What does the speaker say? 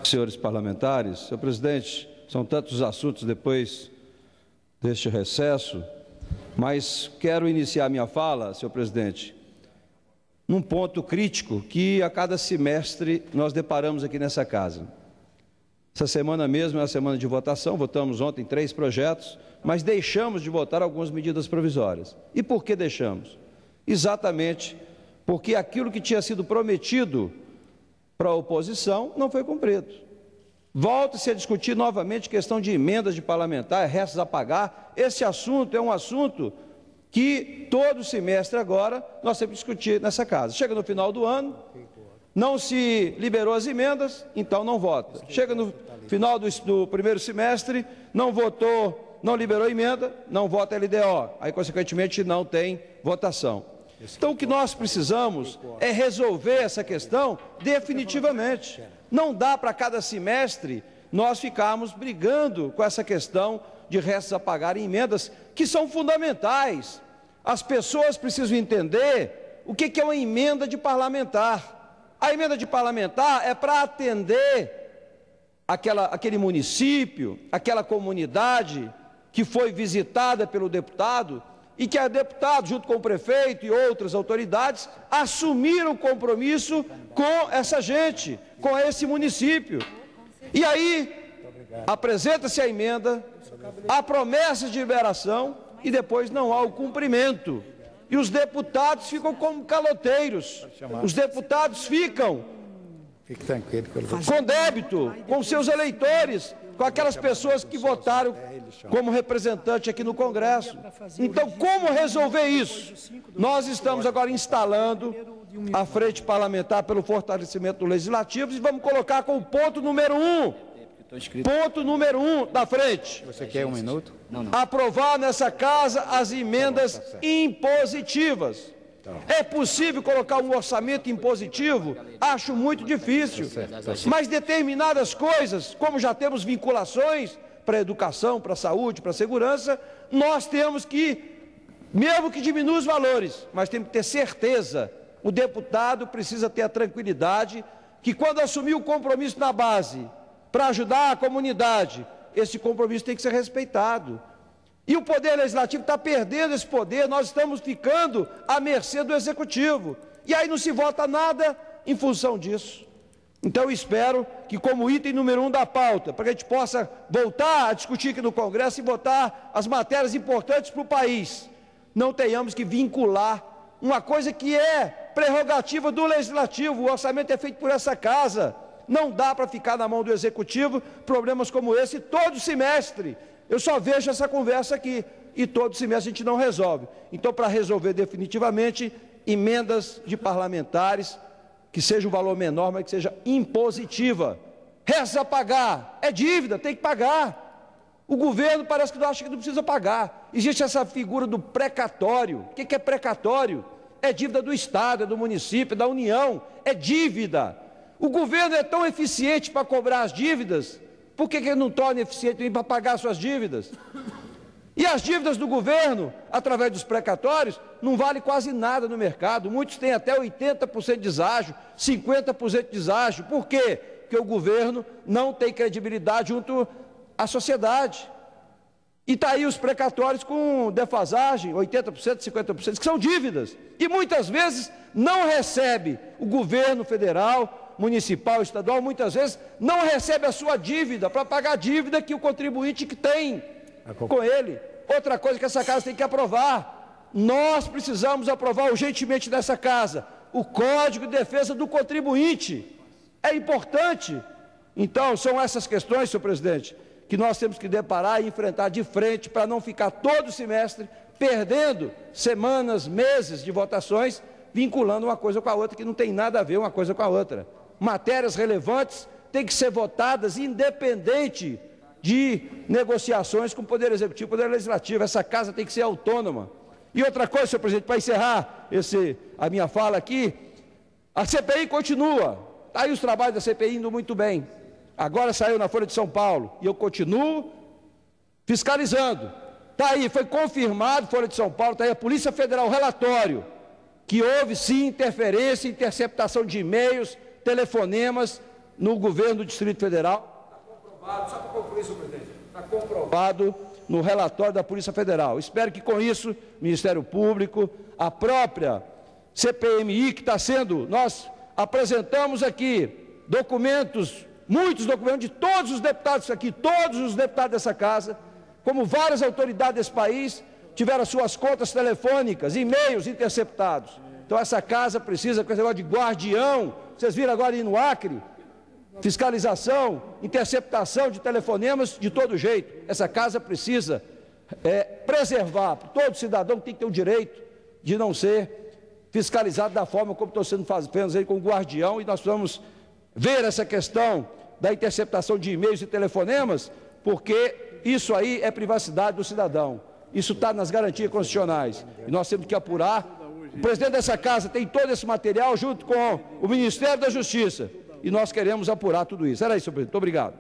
Senhores parlamentares, senhor presidente, são tantos assuntos depois deste recesso, mas quero iniciar minha fala, senhor presidente, num ponto crítico que a cada semestre nós deparamos aqui nessa casa. Essa semana mesmo é a semana de votação, votamos ontem 3 projetos, mas deixamos de votar algumas medidas provisórias. E por que deixamos? Exatamente porque aquilo que tinha sido prometido para a oposição não foi cumprido. Volta-se a discutir novamente questão de emendas de parlamentar, restos a pagar. Esse assunto é um assunto que todo semestre agora nós temos que discutir nessa casa. Chega no final do ano, não se liberou as emendas, então não vota. Chega no final do primeiro semestre, não votou, não liberou emenda, não vota LDO. Aí, consequentemente, não tem votação. Então, o que nós precisamos é resolver essa questão definitivamente. Não dá para cada semestre nós ficarmos brigando com essa questão de restos a pagar em emendas, que são fundamentais. As pessoas precisam entender o que é uma emenda de parlamentar. A emenda de parlamentar é para atender aquele município, aquela comunidade que foi visitada pelo deputado e que a deputado, junto com o prefeito e outras autoridades, assumiram o compromisso com essa gente, com esse município. E aí, apresenta-se a emenda, a promessa de liberação e depois não há o cumprimento. E os deputados ficam como caloteiros, os deputados ficam com débito, com seus eleitores, com aquelas pessoas que votaram como representante aqui no Congresso. Então, como resolver isso? Nós estamos agora instalando a frente parlamentar pelo fortalecimento do Legislativo e vamos colocar como ponto número 1. Ponto número 1 da frente. Você quer 1 minuto? Não. Aprovar nessa casa as emendas impositivas. É possível colocar um orçamento impositivo? Acho muito difícil. Mas determinadas coisas, como já temos vinculações para a educação, para a saúde, para a segurança, nós temos que, mesmo que diminua os valores, mas temos que ter certeza. O deputado precisa ter a tranquilidade que quando assumir o compromisso na base para ajudar a comunidade, esse compromisso tem que ser respeitado. E o Poder Legislativo está perdendo esse poder, nós estamos ficando à mercê do Executivo. E aí não se vota nada em função disso. Então eu espero que, como item número 1 da pauta, para que a gente possa voltar a discutir aqui no Congresso e votar as matérias importantes para o país, não tenhamos que vincular uma coisa que é prerrogativa do Legislativo. O orçamento é feito por essa casa. Não dá para ficar na mão do Executivo problemas como esse todo semestre. Eu só vejo essa conversa aqui e todo semestre a gente não resolve. Então, para resolver definitivamente, emendas de parlamentares, que seja um valor menor, mas que seja impositiva. Restos a pagar, é dívida, tem que pagar. O governo parece que acha que não precisa pagar. Existe essa figura do precatório. O que é precatório? É dívida do Estado, é do município, é da União, é dívida. O governo é tão eficiente para cobrar as dívidas, por que ele não torna eficiente para pagar suas dívidas? E as dívidas do governo, através dos precatórios, não vale quase nada no mercado. Muitos têm até 80% de deságio, 50% de deságio. Por quê? Porque o governo não tem credibilidade junto à sociedade. E está aí os precatórios com defasagem, 80%, 50%, que são dívidas. E muitas vezes não recebe o governo federal, municipal, estadual, muitas vezes não recebe a sua dívida para pagar a dívida que o contribuinte que tem com ele. Outra coisa que essa casa tem que aprovar, nós precisamos aprovar urgentemente nessa casa o Código de Defesa do Contribuinte. É importante. Então, são essas questões, senhor presidente, que nós temos que deparar e enfrentar de frente para não ficar todo semestre perdendo semanas, meses de votações, vinculando uma coisa com a outra, que não tem nada a ver uma coisa com a outra. Matérias relevantes têm que ser votadas independente de negociações com o Poder Executivo e o Poder Legislativo. Essa casa tem que ser autônoma. E outra coisa, senhor presidente, para encerrar a minha fala aqui, a CPI continua. Está aí os trabalhos da CPI indo muito bem. Agora saiu na Folha de São Paulo e eu continuo fiscalizando. Está aí, foi confirmado, Folha de São Paulo, está aí a Polícia Federal, relatório, que houve sim interferência, interceptação de e-mails, telefonemas no governo do Distrito Federal. Está comprovado, só para concluir, senhor presidente, está comprovado no relatório da Polícia Federal. Espero que com isso, o Ministério Público, a própria CPMI que está sendo, nós apresentamos aqui documentos, muitos documentos de todos os deputados aqui, todos os deputados dessa casa, como várias autoridades desse país tiveram suas contas telefônicas, e-mails interceptados. Então essa casa precisa, com esse negócio de guardião, vocês viram agora ir no Acre, fiscalização, interceptação de telefonemas de todo jeito. Essa casa precisa preservar, todo cidadão tem que ter o direito de não ser fiscalizado da forma como estão sendo feitos aí com o guardião, e nós vamos ver essa questão da interceptação de e-mails e telefonemas, porque isso aí é privacidade do cidadão. Isso está nas garantias constitucionais. E nós temos que apurar. O presidente dessa casa tem todo esse material junto com o Ministério da Justiça. E nós queremos apurar tudo isso. Era isso, senhor presidente. Muito obrigado.